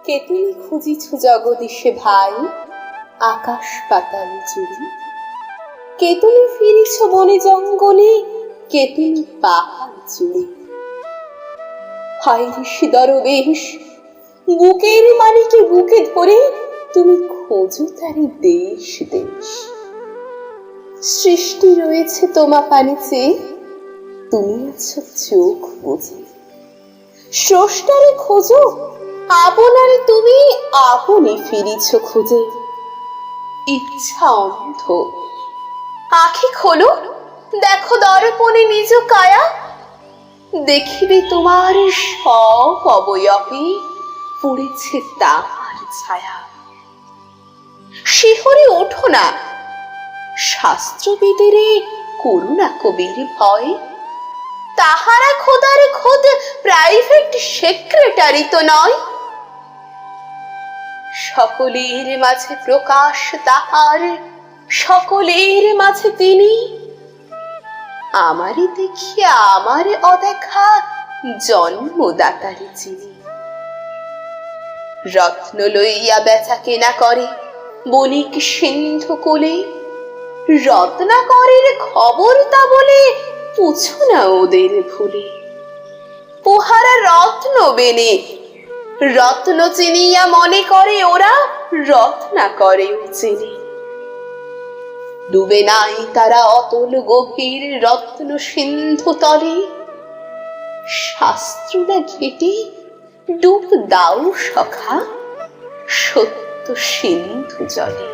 কে তুমি খুঁজিছ জগদীশে ভাই আকাশ পাতাল জুড়ে, কে তুমি ফিরিছ বনে জঙ্গলে, কে তুমি পাহাড় জুড়ে। হায় ঋষি দরবেশ, বুকের মানিকে বুকে ধরে তুমি খোঁজো তারি দেশ দেশ। সৃষ্টি রয়েছে তোমা পানে চেয়ে, তুমি আছো চোখ বুঝে। স্রষ্টারে খোঁজো, আপনারে তুমি আপনি ফিরিছ খুঁজে। ইচ্ছা অন্ধ, আখি খোলো, দেখো দর্পণে নিজ কায়া। দেখিবে তোমার সব অবয়বে পড়েছে তাহার ছায়া। শিহরে ওঠো না, শাস্ত্রবিদেরে করুণা কবির ভয়। তাহারা খোদার খোদ প্রাইভেট সেক্রেটারি তো নয়। সকলের মাঝে প্রকাশ তাহার, সকলের মাঝে তিনি। আমারে দেখিয়া আমার অদেখা জন্মদাতারে চিনি। রত্ন লইয়া বেচা কেনা করে বণিক সিন্ধু কোলে। রত্নাকরের খবর তা বলে পুছো না ওদের ভুলে। উহারা রত্ন বেনে, রত্ন চিনিয়া মনে করে ওরা রত্নাকরেও চেনে। ডুবে নাই তারা অতল গভীর রত্ন সিন্ধু তলে। শাস্ত্র না ঘেটে ডুব দাও সখা সত্য সিন্ধু জলে।